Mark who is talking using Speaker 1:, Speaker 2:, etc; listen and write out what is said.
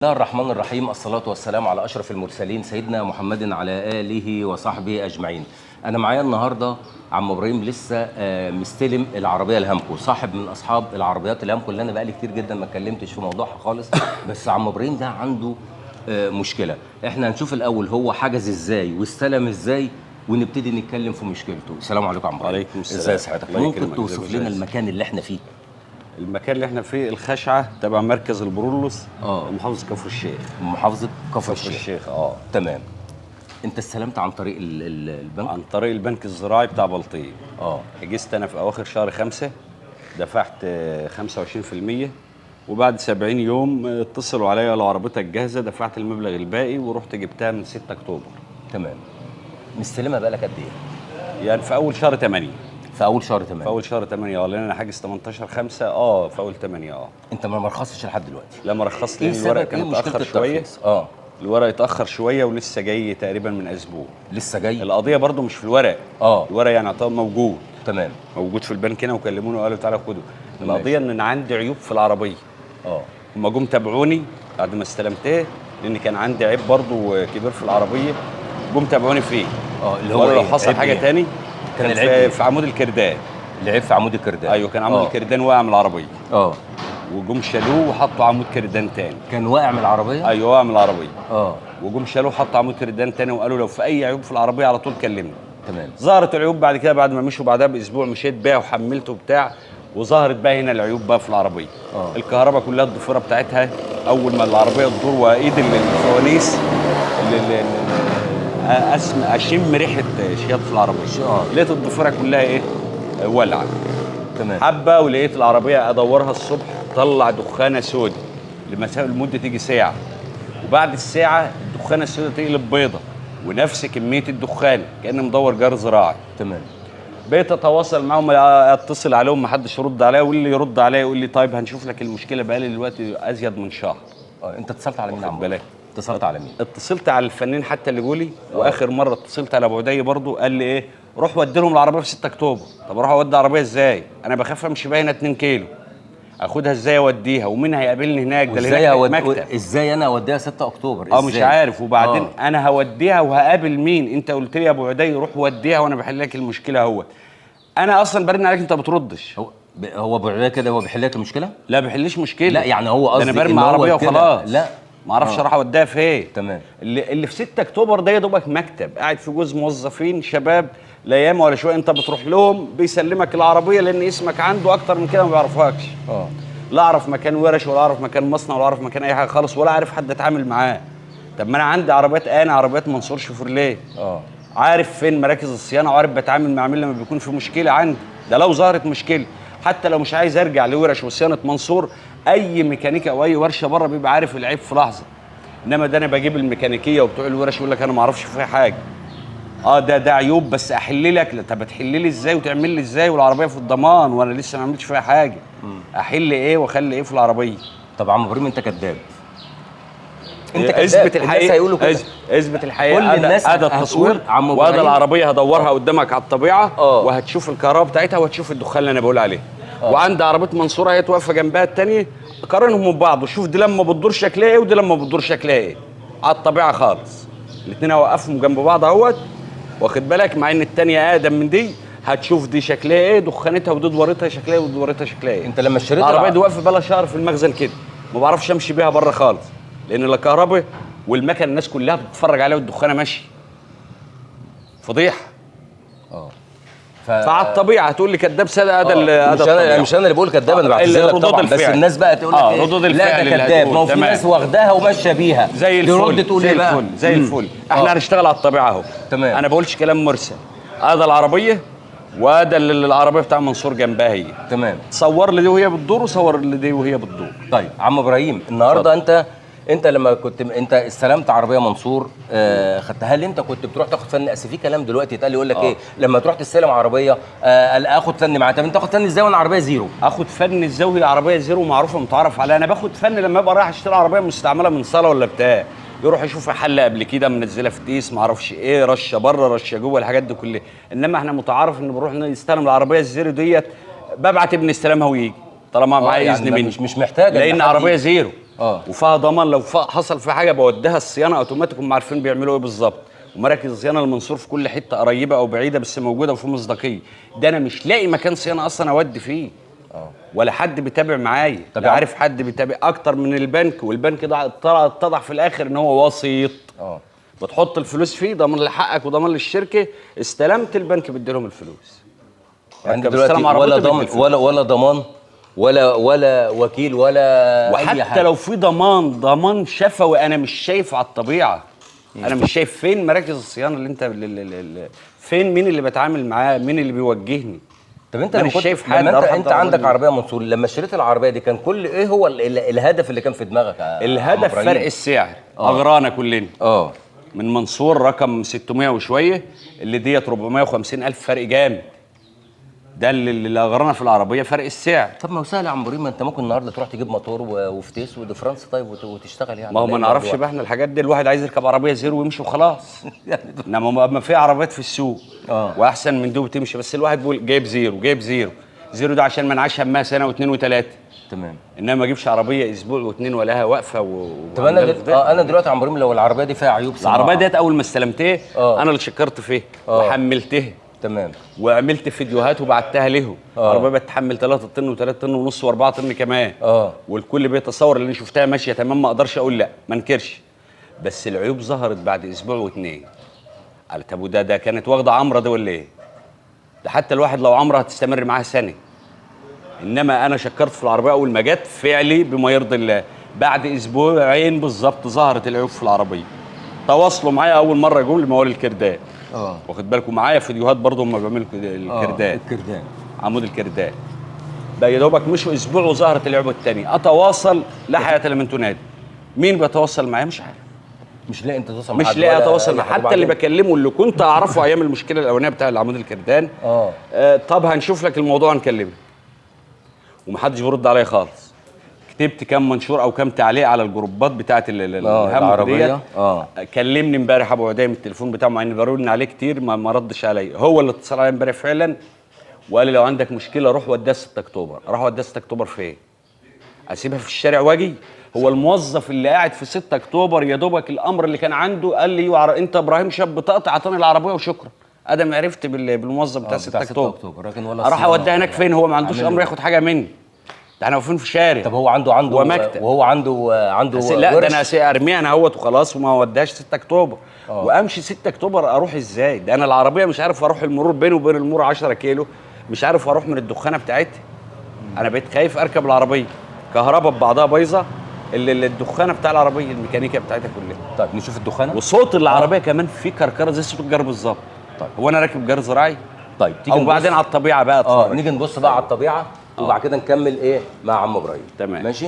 Speaker 1: الله الرحمن الرحيم. الصلاة والسلام على أشرف المرسلين سيدنا محمد على آله وصحبه أجمعين. أنا معايا النهاردة عم إبراهيم لسه مستلم العربية الهامكو، صاحب من أصحاب العربيات الهامكو اللي أنا بقالي كتير جدا ما اتكلمتش في موضوعها خالص. بس عم إبراهيم ده عنده مشكلة. إحنا هنشوف الأول هو حجز إزاي واستلم إزاي ونبتدي نتكلم في مشكلته. السلام عليكم يا عم إبراهيم.
Speaker 2: وعليكم السلام.
Speaker 1: إزاي سعادتك؟ ممكن توصف لنا المكان اللي إحنا فيه؟
Speaker 2: المكان اللي احنا فيه الخشعه تبع مركز البرولوس، محافظه كفر الشيخ.
Speaker 1: محافظه كفر الشيخ. تمام. انت استلمت عن طريق البنك؟
Speaker 2: عن طريق البنك الزراعي بتاع بلطيم. حجزت انا في اواخر شهر 5، دفعت 25%، وبعد 70 يوم اتصلوا عليا قالوا عربيتك جاهزه، دفعت المبلغ الباقي ورحت جبتها من 6 اكتوبر.
Speaker 1: تمام. مستلمها بقالك قد ايه؟
Speaker 2: يعني في اول شهر 8.
Speaker 1: في اول شهر 8.
Speaker 2: في اول شهر 8 لان انا حاجز 18/5 في اول 8.
Speaker 1: انت ما رخصتش لحد دلوقتي؟
Speaker 2: لا ما رخصت لان الورق كان متاخر شويه. الورق اتاخر شويه ولسه جاي تقريبا من اسبوع.
Speaker 1: لسه جاي؟
Speaker 2: القضيه برضو مش في الورق. الورق يعني طبعا موجود.
Speaker 1: تمام.
Speaker 2: موجود في البنك هنا وكلموني وقالوا تعالى خده. القضيه ان انا عندي عيوب في العربيه. هم جم تابعوني بعد ما استلمتها لان كان عندي عيب برضو كبير في العربيه، جم تابعوني فيه.
Speaker 1: اللي هو
Speaker 2: لو حصل حاجه تاني كان العيب في عمود الكردان.
Speaker 1: العيب في عمود الكردان؟
Speaker 2: ايوه كان عمود الكردان واقع من العربيه. وجم شالوه وحطوا عمود كردان تاني.
Speaker 1: كان واقع من العربيه؟
Speaker 2: ايوه واقع من العربيه. وجم شالوه وحطوا عمود كردان تاني وقالوا لو في اي عيوب في العربيه على طول كلمني.
Speaker 1: تمام.
Speaker 2: ظهرت العيوب بعد كده، بعد ما مشوا بعدها باسبوع مشيت بيها وحملته بتاع، وظهرت بقى هنا العيوب بقى في العربيه. الكهرباء كلها الضفيره بتاعتها اول ما العربيه تدور وايد الفوانيس اشم ريحه شياط في العربيه. لقيت الضفيره كلها ايه؟ ولعه.
Speaker 1: تمام.
Speaker 2: حبه ولقيت العربيه ادورها الصبح طلع دخانه سودة لمده تيجي ساعه، وبعد الساعه الدخانه السودة تقلب بيضه ونفس كميه الدخان كأني مدور جار زراعي.
Speaker 1: تمام.
Speaker 2: بقيت اتواصل معاهم، اتصل عليهم ما حدش يرد عليا، واللي يرد عليا يقول لي طيب هنشوف لك المشكله. بقالي دلوقتي ازيد من شهر.
Speaker 1: انت اتصلت على مين يا عم؟
Speaker 2: بالك
Speaker 1: اتصلت على مين؟
Speaker 2: اتصلت على الفنان حتى اللي جولي، واخر مره اتصلت على ابو عدي برضه قال لي ايه روح ودي لهم العربيه في 6 اكتوبر. طب اروح اودي العربيه ازاي؟ انا بخاف امشي بقى هنا 2 كيلو، اخدها ازاي اوديها ومين هيقابلني هناك؟ ده
Speaker 1: ازاي ازاي انا اوديها 6 اكتوبر؟
Speaker 2: مش عارف. وبعدين انا هوديها وهقابل مين؟ انت قلت لي يا ابو عدي روح وديها وانا بحل لك المشكله اهوت. انا اصلا برن عليك انت ما بتردش.
Speaker 1: هو ابو عدي كده هو بيحل لك المشكله؟
Speaker 2: لا بيحلش مشكله.
Speaker 1: لا يعني هو قصدي
Speaker 2: انا برمي عربيه وخلاص.
Speaker 1: لا
Speaker 2: ما اعرفش اروح اوديها فين.
Speaker 1: تمام.
Speaker 2: اللي في 6 اكتوبر ده يا دوبك مكتب قاعد في جوز موظفين شباب لا ياما ولا شويه، انت بتروح لهم بيسلمك العربيه لان اسمك عنده، اكتر من كده ما بيعرفوكش. لا اعرف مكان ورش ولا اعرف مكان مصنع ولا اعرف مكان اي حاجه خالص ولا عارف حد اتعامل معاه. طب ما انا عندي عربيات، عربيات منصور شيفروليه. عارف فين مراكز الصيانه وعارف بتعامل مع مين لما بيكون في مشكله عندي. ده لو ظهرت مشكله حتى لو مش عايز ارجع لورش وصيانه منصور، اي ميكانيكا او اي ورشه بره بيبقى عارف العيب في لحظه. انما ده انا بجيب الميكانيكيه وبتوع الورش يقول لك انا ما اعرفش فيها حاجه. ده عيوب بس احل لك. لا طب هتحل لي ازاي وتعمل لي ازاي والعربيه في الضمان وانا لسه ما عملتش فيها حاجه؟ احل ايه واخلي ايه في العربيه؟
Speaker 1: طب عم ابراهيم انت كذاب.
Speaker 2: انت اثبت الحقيقه. اثبت الحقيقه.
Speaker 1: كل الناس
Speaker 2: التصوير وهذا العربيه هدورها قدامك على الطبيعه وهتشوف الكهرباء بتاعتها وهتشوف الدخان اللي انا بقول عليه. وعندي عربيه منصوره هي واقفه جنبها الثانيه، قارنهم ببعض وشوف دي لما بتدور شكلها ايه ودي لما بتدور شكلها ايه على الطبيعه خالص. الاثنين اوقفهم جنب بعض اهوت، واخد بالك، مع ان الثانيه اقدم من دي. هتشوف دي شكلها ايه دخانتها ودي دورتها شكلها ايه ودورتها شكلها ايه.
Speaker 1: انت لما اشتريت
Speaker 2: العربيه دي واقفه بقى لها شهر في المخزن كده، ما بعرفش امشي بيها بره خالص لان لا كهرباء والمكن الناس كلها بتتفرج عليها والدخانه ماشيه فضيحه. فعلى الطبيعه هتقول لي كداب صدق.
Speaker 1: مش انا اللي بقول كداب، انا بعتذر لك طبعا، بس الناس بقى تقول لك
Speaker 2: ردود الفعل
Speaker 1: لا ده كداب. ما هو في ناس واخداها وماشيه بيها
Speaker 2: زي الفل.
Speaker 1: تقول ايه بقى؟
Speaker 2: زي الفل. احنا هنشتغل على الطبيعه اهو.
Speaker 1: تمام.
Speaker 2: انا بقولش كلام مرسل. هذا العربيه وهذا العربيه بتاع منصور جنبها هي.
Speaker 1: تمام.
Speaker 2: صور لي دي وهي بتدور وصور لي دي وهي بتدور.
Speaker 1: طيب عم ابراهيم النهارده انت لما كنت استلمت عربيه منصور خدتها، هل انت كنت بتروح تاخد فن؟ اصل في كلام دلوقتي يتقال يقول لك ايه لما تروح تستلم عربيه اخد فن معاها. طب انت تاخد فن ازاي وانا عربيه زيرو؟
Speaker 2: اخد فن ازاي وهي عربيه زيرو معروفه متعارف عليها؟ انا باخد فن لما ابقى رايح اشتري عربيه مستعمله من صاله ولا بتاع، يروح يشوف حل قبل كده منزله في تيس ما اعرفش ايه، رشه بره رشه جوه، الحاجات دي كلها. انما احنا متعارف ان بنروح نستلم العربيه الزيرو ديت، ببعت ابني استلمها ويجي طالما معايا اذن مني.
Speaker 1: مش محتاجه
Speaker 2: لان عربيه زيرو. وفيها ضمان لو حصل في حاجه بوديها الصيانه اوتوماتيك، هم عارفين بيعملوا ايه بالظبط. ومراكز الصيانه المنصور في كل حته قريبه او بعيده بس موجوده وفي مصداقيه. ده انا مش لاقي مكان صيانه اصلا اودي فيه. ولا حد بيتابع معايا،
Speaker 1: طب
Speaker 2: لا عارف حد بيتابع اكتر من البنك، والبنك ده اتضح في الاخر ان هو وسيط. بتحط الفلوس فيه ضمان لحقك وضمان للشركه، استلمت البنك بيدي لهم الفلوس.
Speaker 1: يعني دلوقتي ولا ضمان ولا ضمان ولا وكيل ولا
Speaker 2: وحتى
Speaker 1: اي حاجه.
Speaker 2: لو في ضمان شفوي انا مش شايف على الطبيعه. انا مش شايف فين مراكز الصيانه اللي انت فين، مين اللي بتعامل معاه، مين اللي بيوجهني.
Speaker 1: طب انت
Speaker 2: مش شايف حد.
Speaker 1: انت عندك عربيه منصور، لما اشتريت العربيه دي كان كل ايه هو الهدف اللي كان في دماغك؟
Speaker 2: الهدف فرق السعر. اغرانا كلنا. من منصور رقم 600 وشويه اللي ديت 450,000 فرق جامد. ده اللي اغرانا في العربيه فرق السعر.
Speaker 1: طب ما هو سهل يا عم ابراهيم، ما انت ممكن النهارده تروح تجيب موتور وفتيس وديفرنس طيب وتشتغل يعني.
Speaker 2: ما هو ما نعرفش بقى احنا الحاجات دي، الواحد عايز يركب عربيه زيرو ويمشي وخلاص. انما ما في عربيات في السوق واحسن من دي وتمشي، بس الواحد بيقول جايب زيرو ده عشان ما نعيش همها سنه واثنين وثلاثه.
Speaker 1: تمام.
Speaker 2: انما ما اجيبش عربيه اسبوع واثنين ولها واقفه
Speaker 1: طب انا دلوقتي يا عم ابراهيم لو العربيه دي فيها عيوب صناعه،
Speaker 2: العربيه ديت اول ما استلمتها انا اللي شكرت فيها وحملتها.
Speaker 1: تمام.
Speaker 2: وعملت فيديوهات وبعتها لهم. العربيه بتتحمل 3 طن و3 طن ونص و4 طن كمان. والكل بيتصور اللي انا شفتها ماشيه تمام، ما اقدرش اقول لا، ما انكرش. بس العيوب ظهرت بعد اسبوع واثنين. على طب وده كانت واخده عمره ده ولا ايه؟ ده حتى الواحد لو عمره هتستمر معاها سنه. انما انا شكرت في العربيه اول ما جت فعلي بما يرضي الله. بعد اسبوعين بالظبط ظهرت العيوب في العربيه. تواصلوا معايا اول مره يقول لموال الكردان. واخد بالكم معايا فيديوهات برضه هم بيعملوا الكردان. عمود الكردان. بقى يا دوبك مشوا اسبوع وظهرت العيوب الثانيه. اتواصل لا حياه لمن تنادي. مين بيتواصل معايا؟ مش عارف.
Speaker 1: مش لاقي انت تتواصل
Speaker 2: مش لاقي اتواصل مع حتى اللي بكلمه اللي كنت اعرفه ايام المشكله الاولانيه بتاع العمود الكردان. طب هنشوف لك الموضوع هنكلمك. ومحدش بيرد عليا خالص. كتبت كام منشور او كام تعليق على الجروبات بتاعت
Speaker 1: العربيه.
Speaker 2: كلمني امبارح ابو عدي من التليفون بتاعه، مع اني برن عليه كتير ما ردش عليا. هو اللي اتصل عليا امبارح فعلا وقال لي لو عندك مشكله روح وديها 6 اكتوبر. اروح اوديها 6 اكتوبر فين؟ اسيبها في الشارع واجي؟ هو الموظف اللي قاعد في 6 اكتوبر يا دوبك الامر اللي كان عنده قال لي انت ابراهيم شاب بطاقتي اعطاني العربيه وشكرا. ادم عرفت بالموظف بتاع 6 اكتوبر. اروح اوديها هناك فين؟ هو ما عندوش امر ياخد حاجه مني. ده احنا واقفين في الشارع.
Speaker 1: طب هو عنده
Speaker 2: ومكتب
Speaker 1: وهو عنده
Speaker 2: لا ده انا ارميها انا اهوت وخلاص وما اوديهاش 6 اكتوبر. وامشي 6 اكتوبر اروح ازاي؟ ده انا العربيه مش عارف اروح المرور بيني وبين المرور 10 كيلو، مش عارف اروح من الدخانه بتاعتها. انا بقيت خايف اركب العربيه كهرباء ببعضها بايظه، الدخانه بتاع العربيه الميكانيكا بتاعتها كلها.
Speaker 1: طيب نشوف الدخانه.
Speaker 2: وصوت العربيه كمان في كركره زي صوت الجار بالظبط. طيب هو انا راكب جار زراعي؟
Speaker 1: طيب تيجي
Speaker 2: وبعدين على الطبيعه بقى
Speaker 1: نيجي نبص بقى على الطبيعه وبعد كده نكمل ايه مع عم ابراهيم.
Speaker 2: تمام
Speaker 1: ماشي.